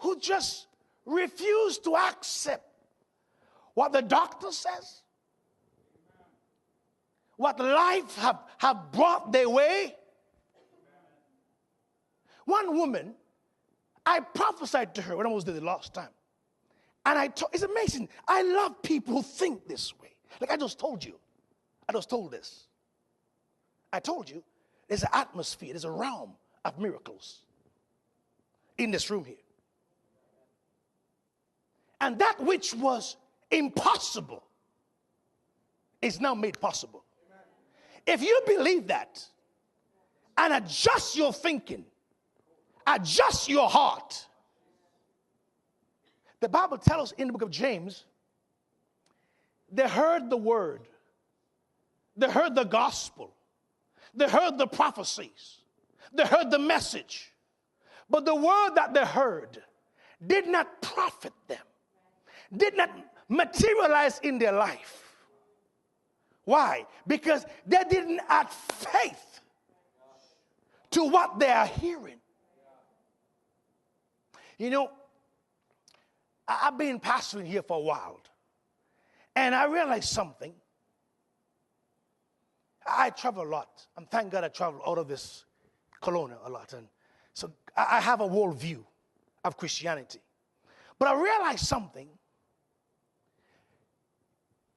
who just refuse to accept what the doctor says, what life have brought their way. One woman, I prophesied to her when I was there the last time. And it's amazing. I love people who think this way. Like I just told you. I just told this. I told you there's an atmosphere, there's a realm of miracles in this room here. And that which was impossible is now made possible. If you believe that and adjust your thinking, adjust your heart. The Bible tells us in the book of James, they heard the word, they heard the gospel, they heard the prophecies, they heard the message, but the word that they heard did not profit them, did not materialize in their life. Why? Because they didn't add faith to what they are hearing. You know, I've been pastoring here for a while, and I realized something. I travel a lot, and thank God I travel out of this Kelowna a lot, and so I have a world view of Christianity. But I realized something.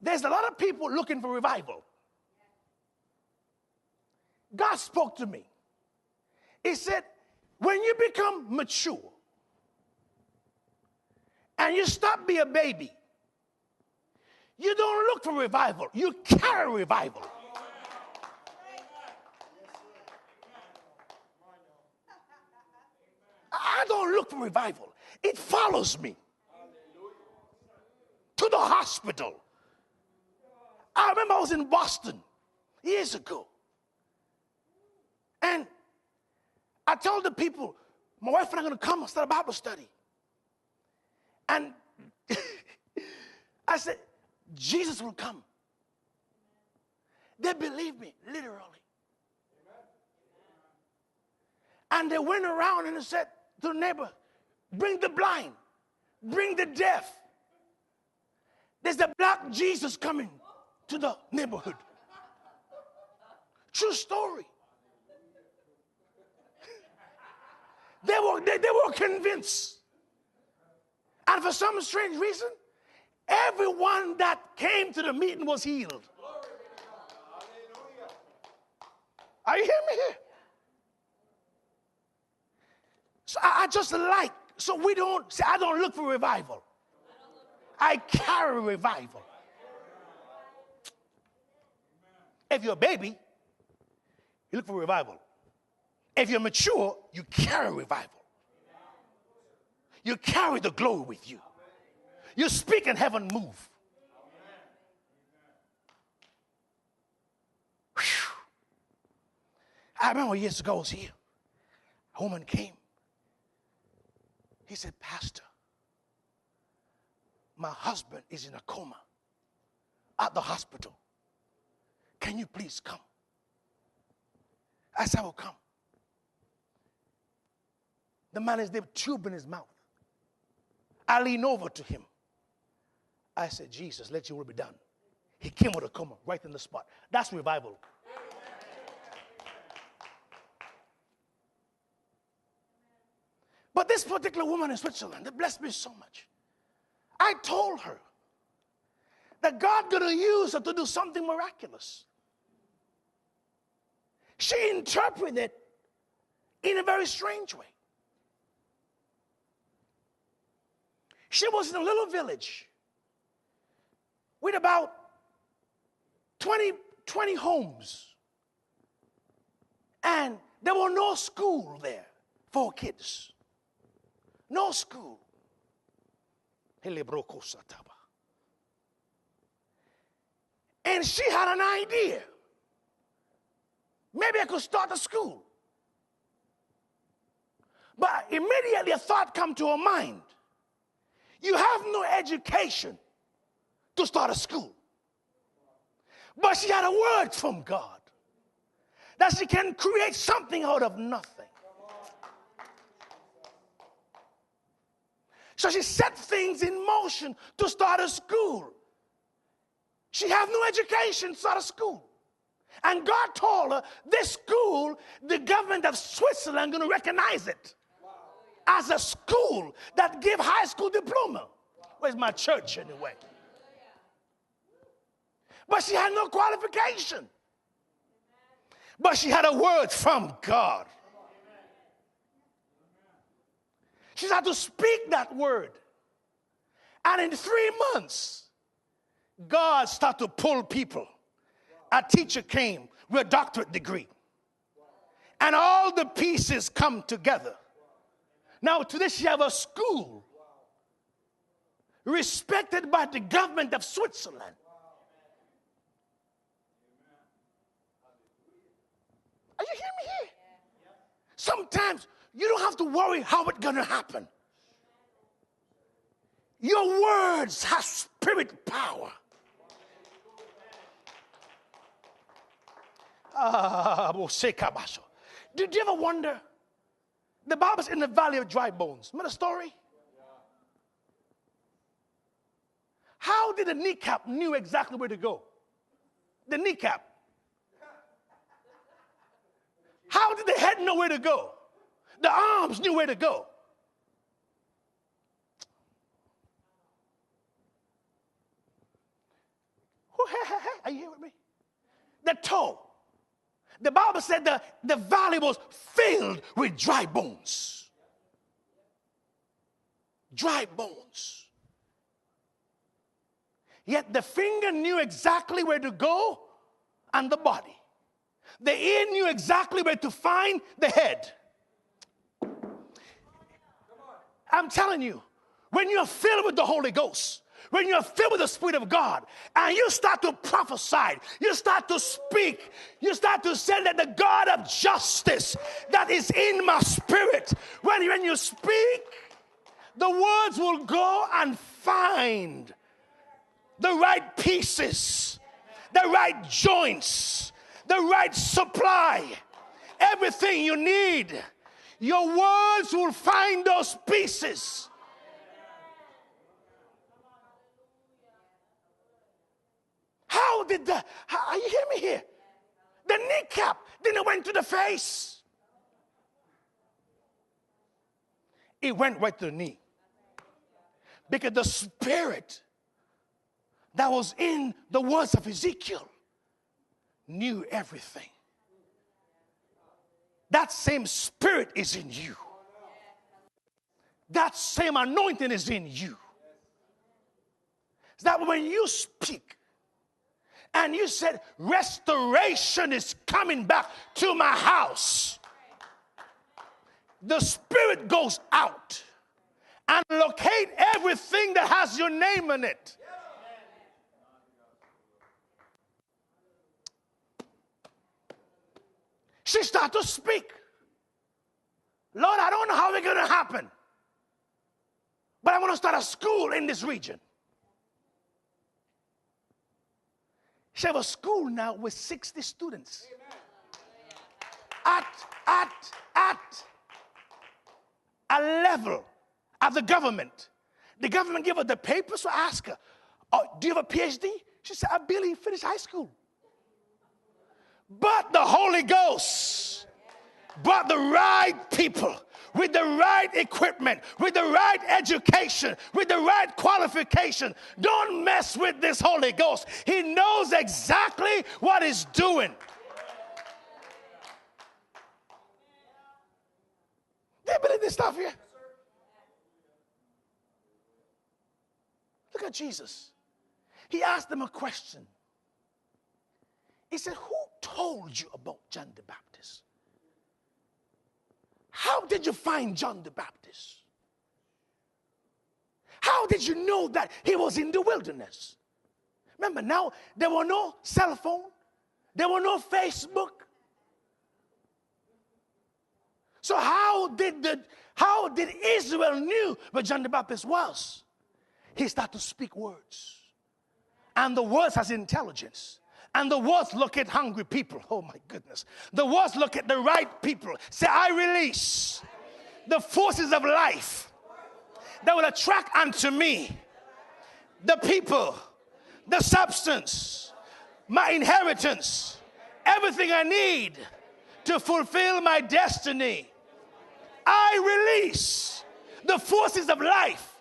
There's a lot of people looking for revival. God spoke to me. He said, when you become mature and you stop being a baby, you don't look for revival. You carry revival. I don't look for revival. It follows me to the hospital. I remember I was in Boston years ago. And I told the people, my wife and I are going to come and start a Bible study. And I said, Jesus will come. They believed me, literally. And they went around and they said to the neighbor, bring the blind, bring the deaf. There's a black Jesus coming to the neighborhood. True story. They were convinced. And for some strange reason, everyone that came to the meeting was healed. Are you hearing me here? So I just like, so we don't, say I don't look for revival. I carry revival. If you're a baby, you look for revival. If you're mature, you carry revival. You carry the glory with you. You speak and heaven move. Whew. I remember years ago I was here. A woman came. He said, Pastor, my husband is in a coma at the hospital. Can you please come? I said, I will come. The man is there with a tube in his mouth. I lean over to him. I said, Jesus, let your will be done. He came with a coma right in the spot. That's revival. But this particular woman in Switzerland, that blessed me so much. I told her that God going to use her to do something miraculous. She interpreted it in a very strange way. She was in a little village with about 20 homes. And there was no school there for kids. No school. And she had an idea. Maybe I could start a school. But immediately a thought come to her mind. You have no education to start a school. But she had a word from God that she can create something out of nothing. So she set things in motion to start a school. She has no education to start a school. And God told her, this school, the government of Switzerland going to recognize it as a school that give high school diploma. Where's my church anyway? But she had no qualification. But she had a word from God. She had to speak that word. And in 3 months, God started to pull people. A teacher came with a doctorate degree. And all the pieces come together. Now, today she has a school respected by the government of Switzerland. Are you hearing me here? Sometimes you don't have to worry how it's going to happen. Your words have spirit power. Did you ever wonder? The Bible's in the valley of dry bones. Remember the story? How did the kneecap knew exactly where to go? The kneecap. How did the head know where to go? The arms knew where to go. Are you here with me? The toe. The Bible said the valley was filled with dry bones. Dry bones. Yet the finger knew exactly where to go and the body. The ear knew exactly where to find the head. I'm telling you, when you're filled with the Holy Ghost, when you're filled with the Spirit of God, and you start to prophesy, you start to speak, you start to say that the God of justice that is in my spirit, when you speak, the words will go and find the right pieces, the right joints, the right supply, everything you need. Your words will find those pieces. Are you hearing me here? The kneecap didn't went to the face. It went right to the knee. Because the spirit that was in the words of Ezekiel knew everything. That same spirit is in you. That same anointing is in you. So that when you speak and you said, restoration is coming back to my house, the spirit goes out and locate everything that has your name in it. She started to speak. Lord, I don't know how it's going to happen, but I want to start a school in this region. She has a school now with 60 students. At a level of the government. The government gave her the papers to ask her, do you have a PhD? She said, I barely finished high school. But the Holy Ghost brought the right people with the right equipment, with the right education, with the right qualification. Don't mess with this Holy Ghost. He knows exactly what he's doing. Do you believe this stuff here? Look at Jesus. He asked them a question. He said, who told you about John the Baptist? How did you find John the Baptist? How did you know that he was in the wilderness? Remember, now there were no cell phone. There were no Facebook. So how did Israel knew where John the Baptist was? He started to speak words. And the words has intelligence. And the words look at hungry people. Oh my goodness. The words look at the right people. Say, I release the forces of life that will attract unto me the people, the substance, my inheritance, everything I need to fulfill my destiny. I release the forces of life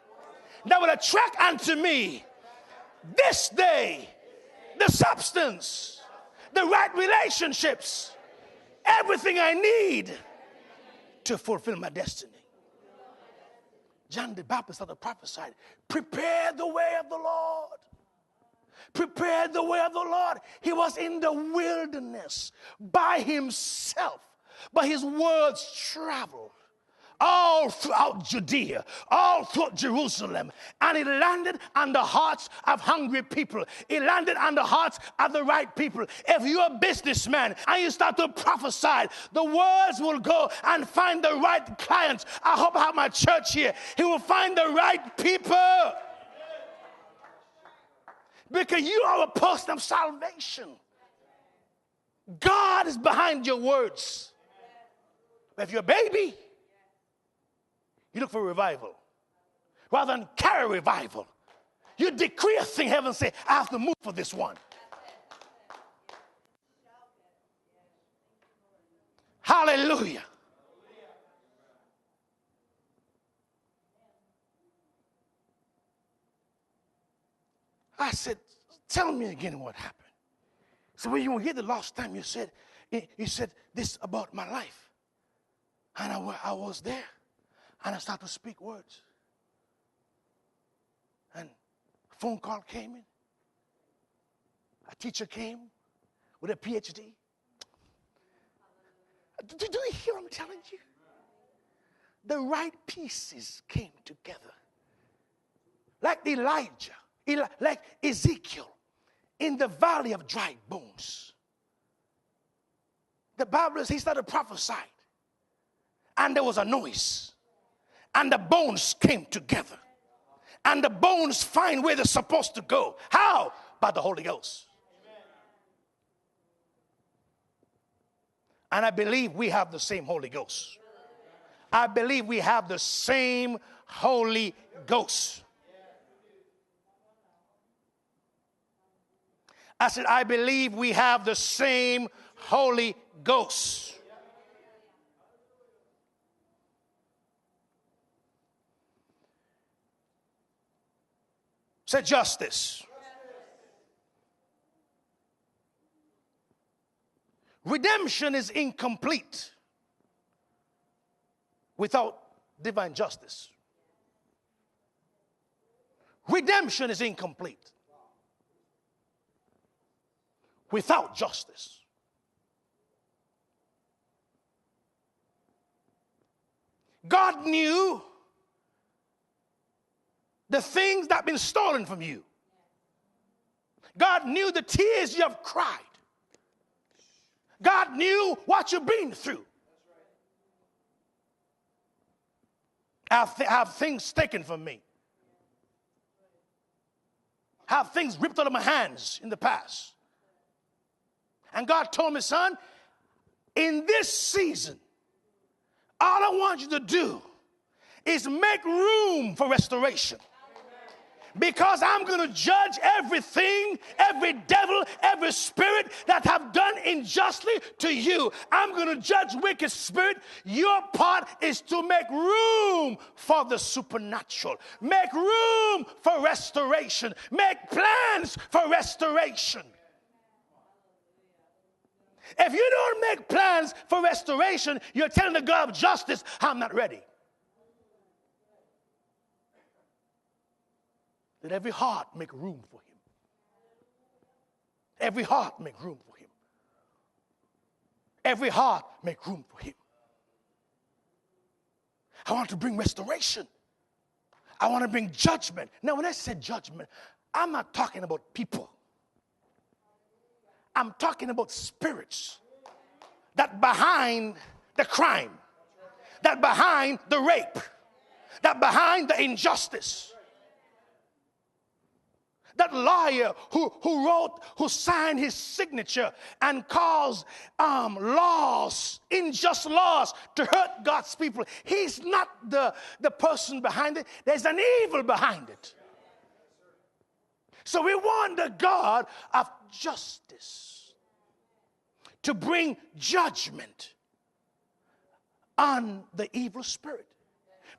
that will attract unto me this day the substance, the right relationships, everything I need to fulfill my destiny. John the Baptist prophesied, prepare the way of the Lord. Prepare the way of the Lord. He was in the wilderness by himself, but his words traveled all throughout Judea, all throughout Jerusalem, and it landed on the hearts of hungry people. It landed on the hearts of the right people. If you're a businessman and you start to prophesy, the words will go and find the right clients. I hope I have my church here. He will find the right people. Because you are a person of salvation. God is behind your words. But if you're a baby, you look for revival. Rather than carry revival, you decree a thing, heaven say, I have to move for this one. Hallelujah. I said, tell me again what happened. So when you were here the last time, you said this about my life. And I was there. And I started to speak words. And a phone call came in. A teacher came with a PhD. Do you hear what I'm telling you? The right pieces came together. Like Elijah, like Ezekiel in the valley of dry bones. The Bible says he started prophesying. And there was a noise. And the bones came together. And the bones find where they're supposed to go. How? By the Holy Ghost. And I believe we have the same Holy Ghost. I believe we have the same Holy Ghost. I said, I believe we have the same Holy Ghost. Say justice. Redemption is incomplete without divine justice. Redemption is incomplete without justice. God knew the things that have been stolen from you. God knew the tears you have cried. God knew what you've been through. Have things taken from me. Have things ripped out of my hands in the past. And God told me, son, in this season, all I want you to do is make room for restoration. Because I'm going to judge everything, every devil, every spirit that have done unjustly to you. I'm going to judge wicked spirit. Your part is to make room for the supernatural. Make room for restoration. Make plans for restoration. If you don't make plans for restoration, you're telling the God of justice, I'm not ready. Let every heart make room for him. Every heart make room for him. Every heart make room for him. I want to bring restoration. I want to bring judgment. Now, when I say judgment, I'm not talking about people. I'm talking about spirits that behind the crime, that behind the rape, that behind the injustice, that lawyer who signed his signature and caused laws, unjust laws to hurt God's people. He's not the person behind it. There's an evil behind it. So we want the God of justice to bring judgment on the evil spirit.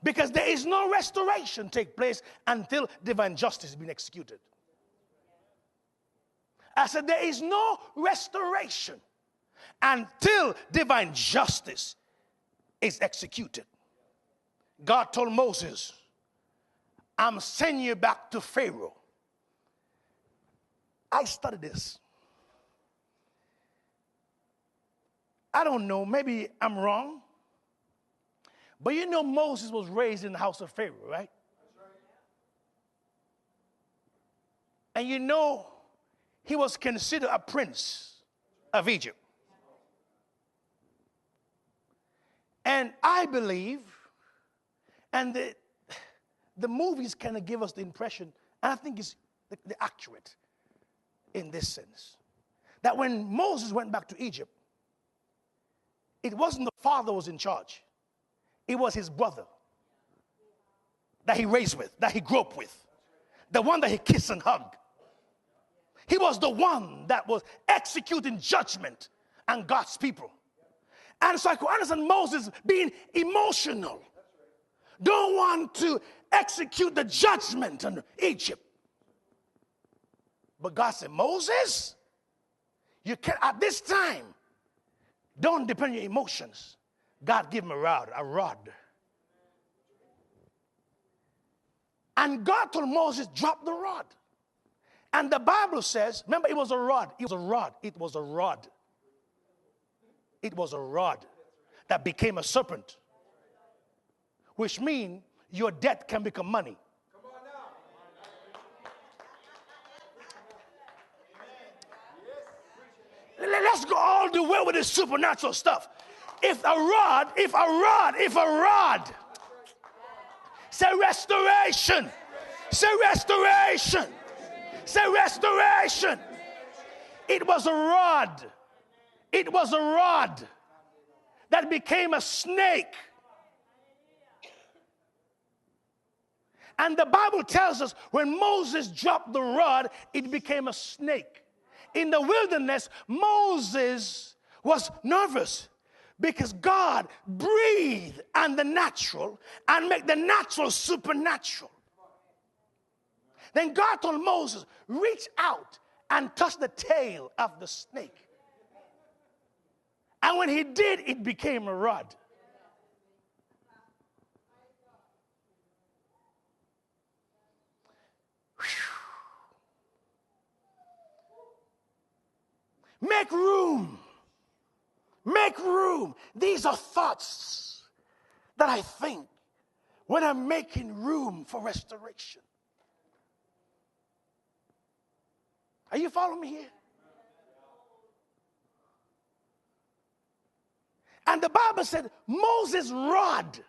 Because there is no restoration take place until divine justice has been executed. I said there is no restoration until divine justice is executed. God told Moses, I'm sending you back to Pharaoh. I studied this. I don't know, maybe I'm wrong. But you know Moses was raised in the house of Pharaoh, right? And you know he was considered a prince of Egypt. And I believe, and the movies kind of give us the impression, and I think it's accurate in this sense, that when Moses went back to Egypt, it wasn't the father who was in charge. It was his brother that he raised with, that he grew up with, the one that he kissed and hugged. He was the one that was executing judgment on God's people. And so I could understand Moses being emotional, don't want to execute the judgment on Egypt. But God said, Moses, you can at this time, don't depend on your emotions. God gave him a rod. And God told Moses, drop the rod. And the Bible says, remember, it was a rod. It was a rod. It was a rod. It was a rod that became a serpent. Which means your debt can become money. Come on now. Let's go all the way with the supernatural stuff. If a rod, say restoration, say restoration, say restoration. It was a rod that became a snake. And the Bible tells us when Moses dropped the rod, it became a snake. In the wilderness, Moses was nervous, because God breathed on the natural and make the natural supernatural. Then God told Moses, reach out and touch the tail of the snake. And when he did, it became a rod. Make room. Make room. These are thoughts that I think when I'm making room for restoration. Are you following me here? And the Bible said Moses' rod.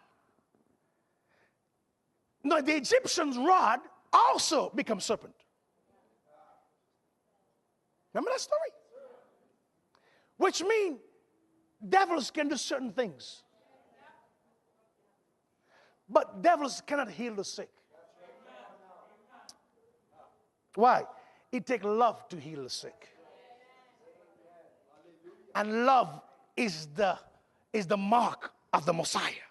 No, the Egyptians' rod also becomes serpent. Remember that story? Which means devils can do certain things. But devils cannot heal the sick. Why? It takes love to heal the sick. And love is the mark of the Messiah.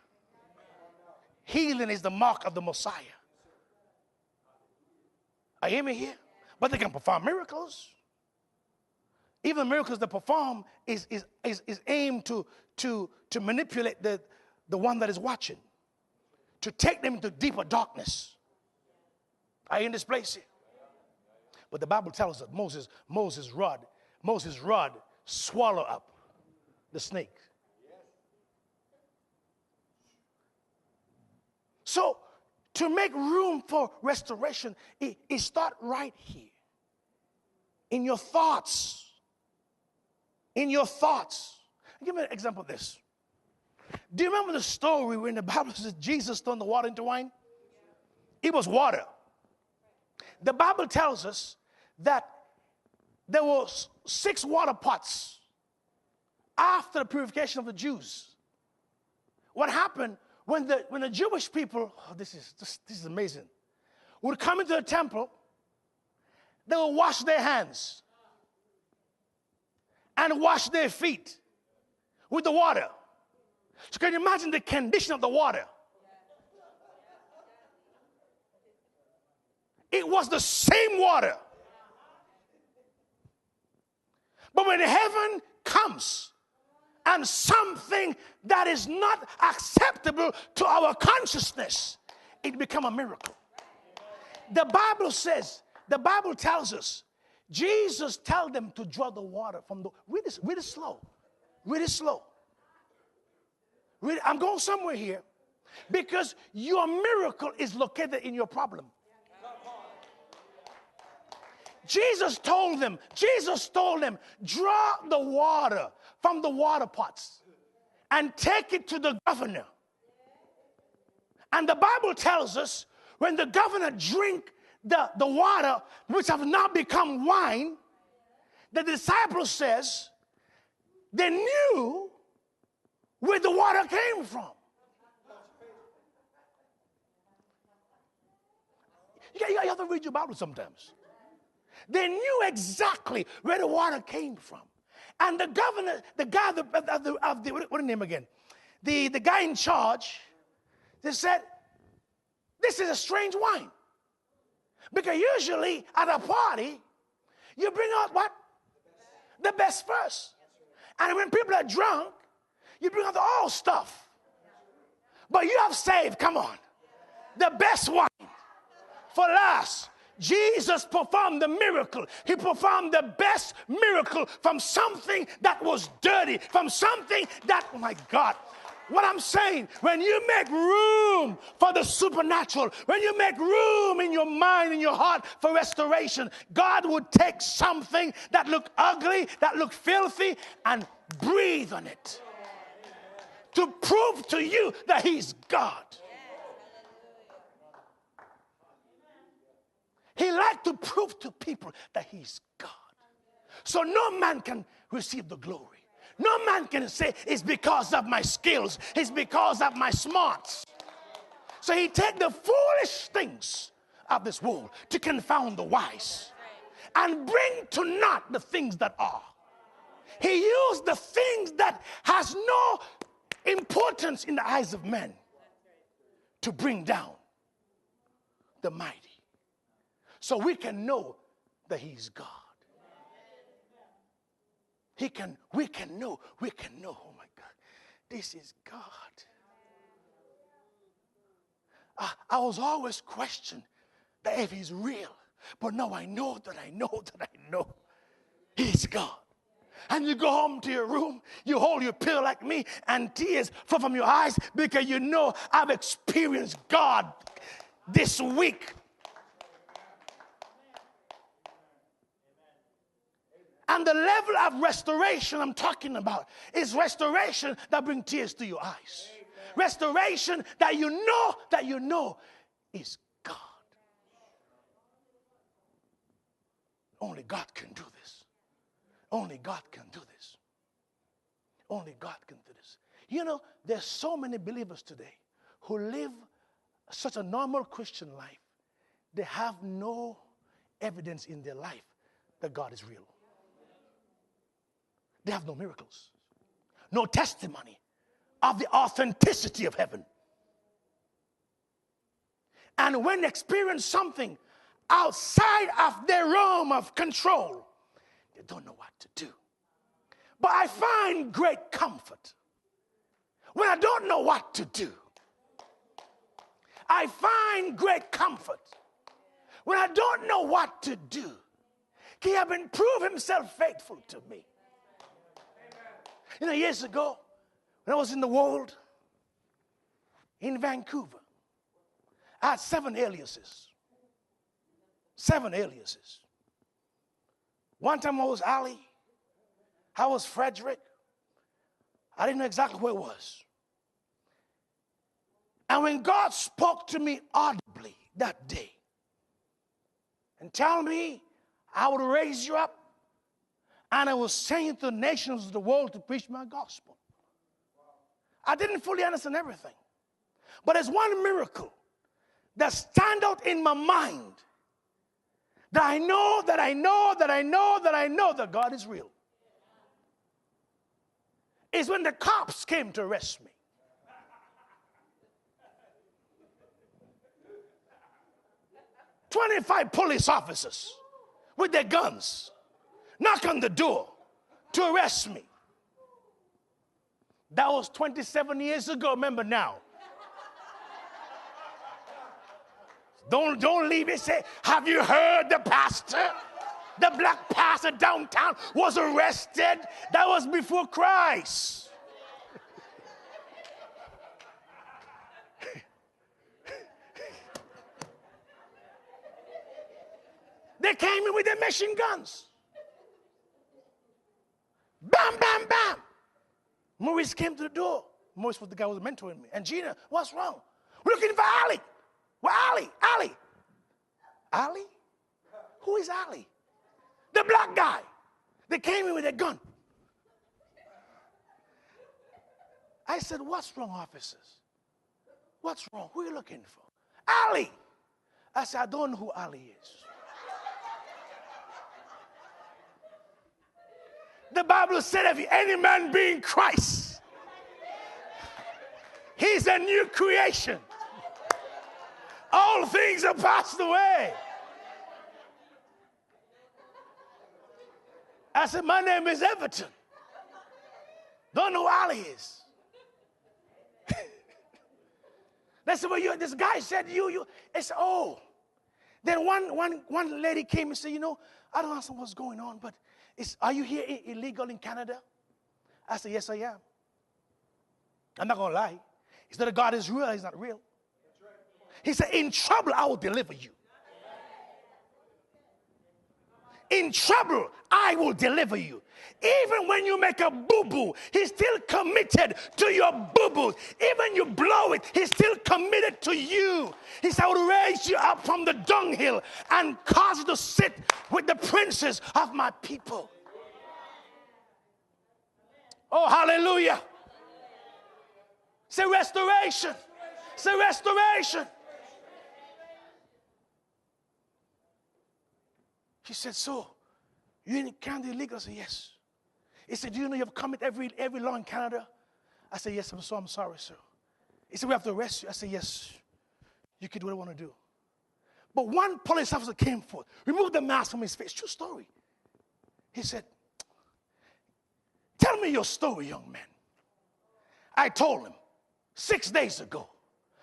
Healing is the mark of the Messiah. Are you hearing me here? But they can perform miracles. Even miracles they perform is aimed to manipulate the one that is watching, to take them into deeper darkness. Are you in this place here? But the Bible tells us that Moses' rod swallowed up the snake. So to make room for restoration, it starts right here. In your thoughts. In your thoughts. I'll give me an example of this. Do you remember the story when the Bible says Jesus turned the water into wine? It was water. The Bible tells us that there were 6 water pots after the purification of the Jews. What happened when the Jewish people, this is amazing, would come into the temple, they would wash their hands and wash their feet with the water. So can you imagine the condition of the water? It was the same water. But when heaven comes and something that is not acceptable to our consciousness, it becomes a miracle. The Bible says, the Bible tells us, Jesus told them to draw the water from the, really slow. I'm going somewhere here because your miracle is located in your problem. Jesus told them, draw the water from the water pots and take it to the governor. And the Bible tells us when the governor drink the water, which have now become wine, the disciples says they knew where the water came from. You have to read your Bible sometimes. They knew exactly where the water came from. And the governor, the guy of the what name again? The guy in charge, they said, this is a strange wine. Because usually at a party, you bring out what? The best first. And when people are drunk, you bring out the old stuff. But you have saved, come on, the best wine for last. Jesus performed the miracle. He performed the best miracle from something that was dirty, from something that, oh my God. What I'm saying, when you make room for the supernatural, when you make room in your mind and your heart for restoration, God would take something that looked ugly, that looked filthy, and breathe on it to prove to you that He's God. He liked to prove to people that He's God. So no man can receive the glory. No man can say it's because of my skills. It's because of my smarts. So He take the foolish things of this world to confound the wise and bring to naught the things that are. He used the things that has no importance in the eyes of men to bring down the mighty. So we can know that He's God. We can know, oh my God, this is God. I was always questioned that if He's real, but now I know He's God. And you go home to your room, you hold your pillow like me, and tears flow from your eyes because you know I've experienced God this week. And the level of restoration I'm talking about is restoration that brings tears to your eyes. Restoration that you know is God. Only God can do this. Only God can do this. Only God can do this. You know, there's so many believers today who live such a normal Christian life. They have no evidence in their life that God is real. They have no miracles, no testimony of the authenticity of heaven. And when they experience something outside of their realm of control, they don't know what to do. But I find great comfort when I don't know what to do. I find great comfort when I don't know what to do. He has been proved Himself faithful to me. You know, years ago, when I was in the world, in Vancouver, I had 7 aliases. 7 aliases. One time I was Ali. I was Frederick. I didn't know exactly where it was. And when God spoke to me audibly that day, and tell me I would raise you up and I will send you to the nations of the world to preach my gospel. I didn't fully understand everything. But there's one miracle that stands out in my mind that I know that God is real. Is when the cops came to arrest me. "25 police officers with their guns knock on the door to arrest me." That was 27 years ago, remember now. Don't leave it. Say, "Have you heard the pastor? The black pastor downtown was arrested." That was before Christ. They came in with their machine guns. Bam, bam, bam. Maurice came to the door. Maurice was the guy who was mentoring me. And Gina, "What's wrong?" "We're looking for Ali." "Well, Ali. Ali? Who is Ali?" "The black guy." They came in with a gun. I said, "What's wrong, officers? What's wrong? Who are you looking for?" "Ali." I said, "I don't know who Ali is." The Bible said, "If any man be in Christ, he's a new creation. All things are passed away." I said, "My name is Everton. Don't know who Ali is." They said, "Well, this guy said you." I said, "Oh." Then one lady came and said, "I don't know what's going on, but are you here illegal in Canada?" I said, "Yes, I am." I'm not going to lie. He said, "God is real, he's not real." He said, "In trouble, I will deliver you. In trouble, I will deliver you." Even when you make a boo-boo, he's still committed to your boo-boos. Even you blow it, he's still committed to you. He said, "I will raise you up from the dunghill and cause you to sit with the princes of my people." Oh, hallelujah. Say restoration. Say restoration. He said, "So, you in Canada illegal?" I said, "Yes." He said, "Do you know you've committed every law in Canada?" I said, "Yes, I'm sorry, sir." He said, "We have to arrest you." I said, "Yes, you can do what I want to do." But one police officer came forth, removed the mask from his face. True story. He said, "Tell me your story, young man." I told him, 6 days ago,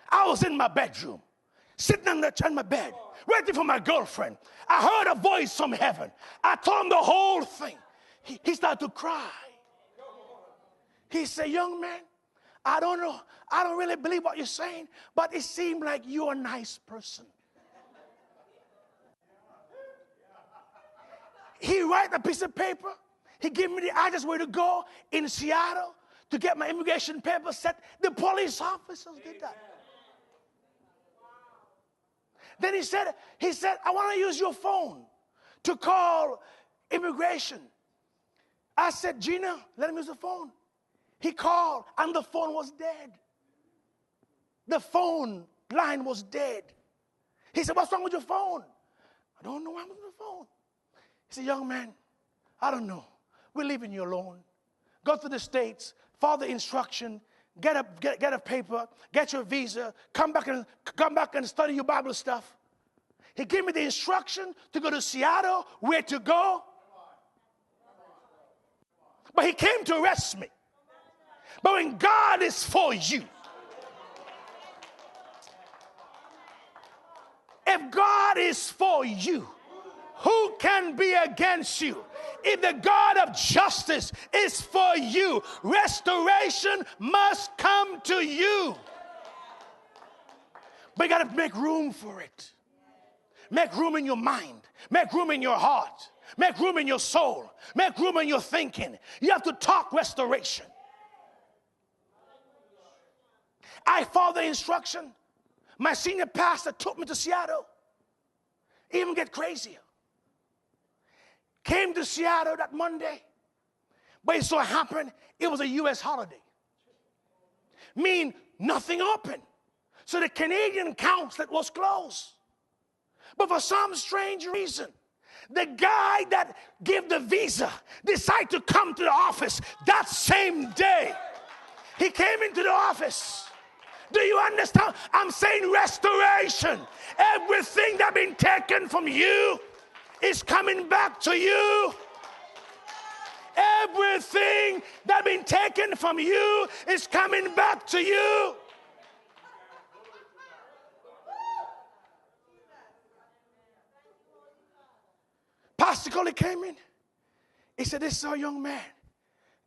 I was in my bedroom, sitting on my bed, waiting for my girlfriend. I heard a voice from heaven. I told him the whole thing. He started to cry. He said, "Young man, I don't know. I don't really believe what you're saying, but it seemed like you're a nice person." He write a piece of paper. He gave me the address where to go in Seattle to get my immigration papers set. The police officers did that. Then he said, "I want to use your phone to call immigration." I said, "Gina, let him use the phone." He called, and the phone was dead. The phone line was dead. He said, "What's wrong with your phone?" "I don't know what's wrong with the phone." He said, "Young man, I don't know. We're leaving you alone. Go to the States, follow the instruction, get a paper, get your visa, come back and study your Bible stuff." He gave me the instruction to go to Seattle, where to go. But he came to arrest me. But when God is for you, if God is for you, who can be against you? If the God of justice is for you, restoration must come to you. But you got to make room for it. Make room in your mind. Make room in your heart. Make room in your soul. Make room in your thinking. You have to talk restoration. I followed the instruction. My senior pastor took me to Seattle. Even get crazier. Came to Seattle that Monday, but it so happened it was a U.S. holiday. Mean nothing open. So the Canadian consulate was closed. But for some strange reason, the guy that gave the visa decided to come to the office that same day. He came into the office. Do you understand? I'm saying restoration. Everything that's been taken from you is coming back to you. Everything that's been taken from you is coming back to you. Pastor Coley came in. He said, this is our young man.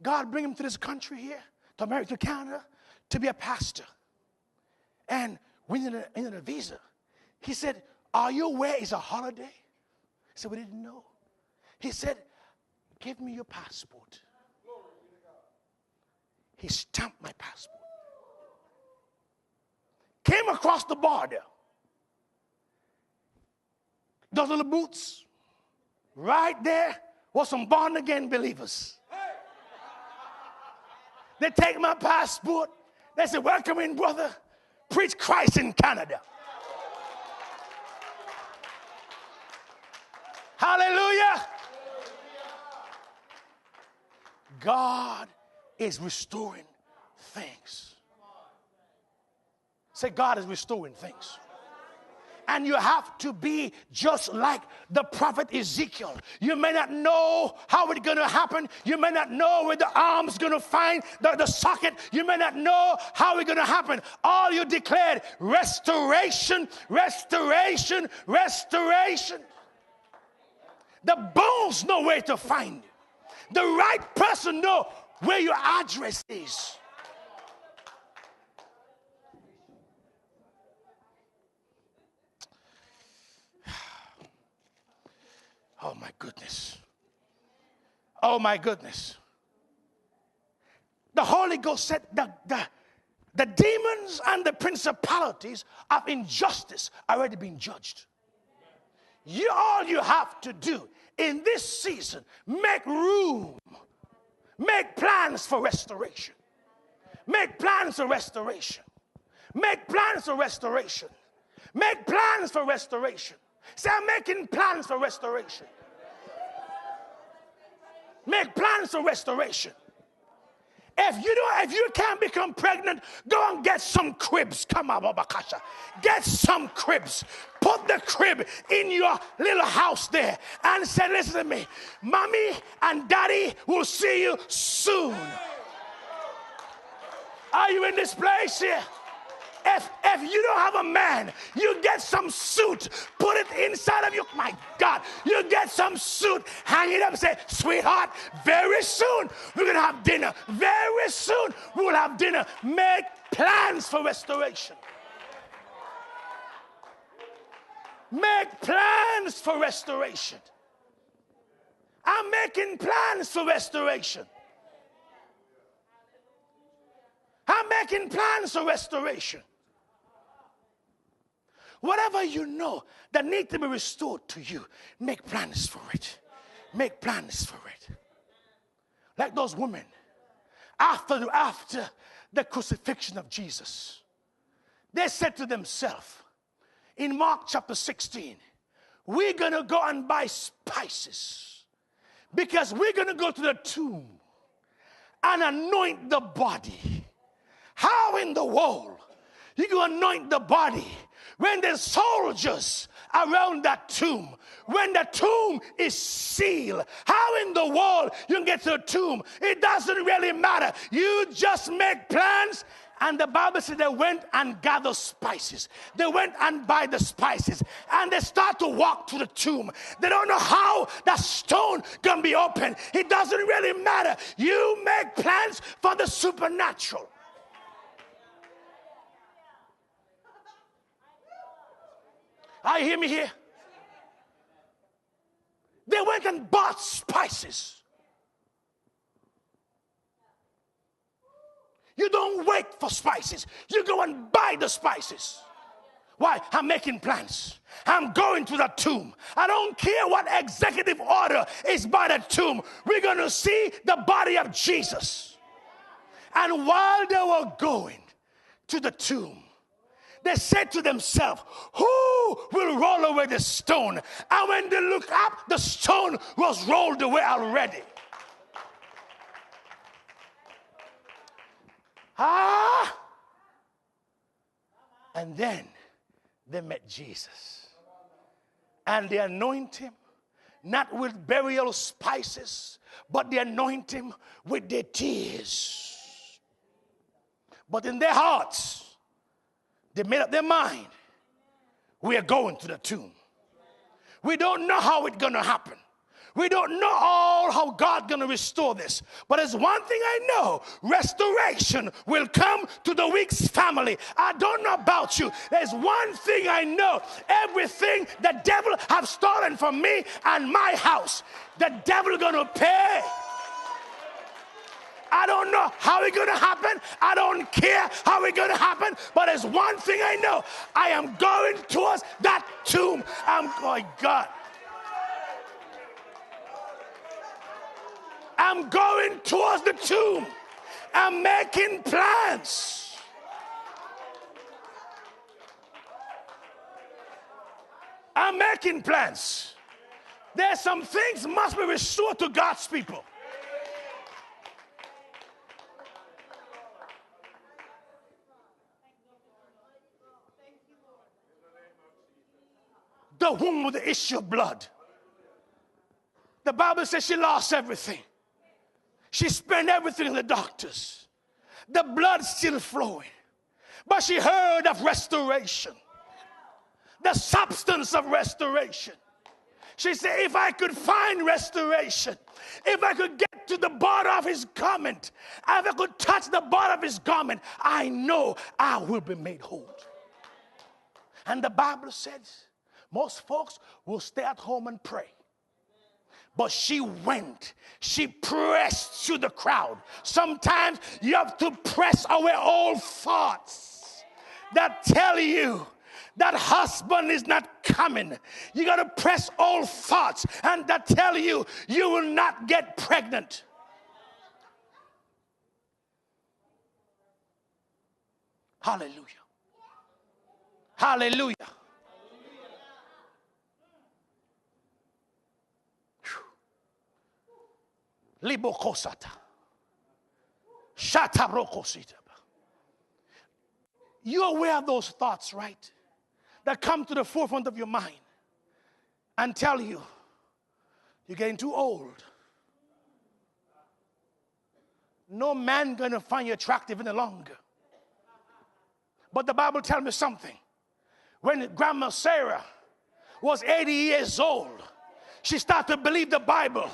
God bring him to this country here, to America, to Canada, to be a pastor. And we needed a visa. He said, are you aware it's a holiday? I said, we didn't know. He said, give me your passport. He stamped my passport. Came across the border. Those little boots. Right there was some born-again believers. They take my passport. They say, welcome in, brother. Preach Christ in Canada. Hallelujah. God is restoring things. Say, God is restoring things. And you have to be just like the prophet Ezekiel. You may not know how it's going to happen. You may not know where the arm's going to find the socket. You may not know how it's going to happen. All you declared, restoration, restoration, restoration. The bones know where to find you. The right person know where your address is. Oh my goodness. Oh my goodness. The Holy Ghost said the demons and the principalities of injustice are already being judged. All you have to do in this season, make room. Make plans for restoration. Make plans for restoration. Make plans for restoration. Make plans for restoration. Say, I'm making plans for restoration. Make plans for restoration. If you can't become pregnant, go and get some cribs. Come on, Babakasha. Get some cribs. Put the crib in your little house there and say, listen to me. Mommy and daddy will see you soon. Are you in this place here? If you don't have a man, you get some suit, put it inside of you. My God, you get some suit, hang it up and say, sweetheart, very soon we're going to have dinner. Very soon we will have dinner. Make plans for restoration. Make plans for restoration. I'm making plans for restoration. I'm making plans for restoration. Whatever you know that needs to be restored to you, make plans for it. Make plans for it. Like those women, after the crucifixion of Jesus, they said to themselves, in Mark chapter 16, we're going to go and buy spices because we're going to go to the tomb and anoint the body. How in the world you going to anoint the body when there's soldiers around that tomb? When the tomb is sealed, how in the world you can get to the tomb? It doesn't really matter. You just make plans. And the Bible said they went and gathered spices. They went and buy the spices. And they start to walk to the tomb. They don't know how that stone can be opened. It doesn't really matter. You make plans for the supernatural. Are you hear me here? They went and bought spices. You don't wait for spices. You go and buy the spices. Why? I'm making plans. I'm going to the tomb. I don't care what executive order is by the tomb. We're going to see the body of Jesus. And while they were going to the tomb, they said to themselves, who will roll away the stone? And when they looked up, the stone was rolled away already. And then they met Jesus. And they anoint him, not with burial spices, but they anoint him with their tears. But in their hearts, they made up their mind. We are going to the tomb. We don't know how it's going to happen. We don't know all how God's going to restore this. But there's one thing I know. Restoration will come to the weak's family. I don't know about you. There's one thing I know. Everything the devil have stolen from me and my house, the devil going to pay. I don't know how it's going to happen. I don't care how it's going to happen. But there's one thing I know. I am going towards that tomb. Oh, God. I'm going towards the tomb. I'm making plans. I'm making plans. There's some things must be restored to God's people. The woman with the issue of blood. The Bible says she lost everything. She spent everything in the doctors. The blood's still flowing. But she heard of restoration. The substance of restoration. She said, if I could find restoration, if I could get to the border of his garment, if I could touch the border of his garment, I know I will be made whole. And the Bible says, most folks will stay at home and pray. But she went. She pressed through the crowd. Sometimes you have to press away all thoughts that tell you that husband is not coming. You got to press all thoughts and that tell you you will not get pregnant. Hallelujah. Hallelujah. Libokosata. Shatabrokosita. You're aware of those thoughts, right? That come to the forefront of your mind and tell you you're getting too old. No man gonna find you attractive any longer. But the Bible tells me something. When Grandma Sarah was 80 years old, she started to believe the Bible.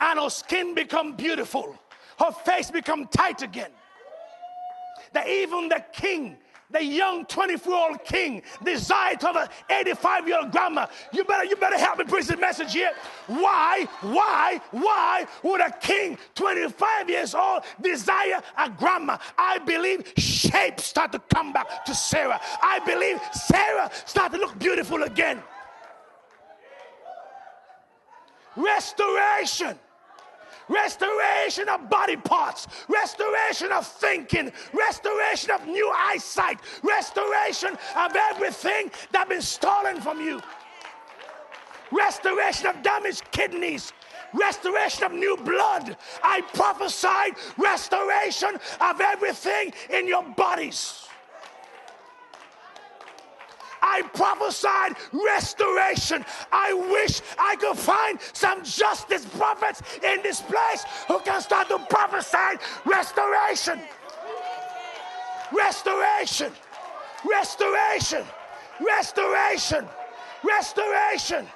And her skin become beautiful. Her face become tight again. That even the king, the young 24-year-old king, desired to have an 85-year-old grandma. You better help me preach the message here. Why would a king 25 years old desire a grandma? I believe shapes start to come back to Sarah. I believe Sarah started to look beautiful again. Restoration. Restoration of body parts, restoration of thinking, restoration of new eyesight, restoration of everything that's been stolen from you, restoration of damaged kidneys, restoration of new blood. I prophesied restoration of everything in your bodies. I prophesied restoration. I wish I could find some justice prophets in this place who can start to prophesy restoration. Restoration. Restoration. Restoration. Restoration.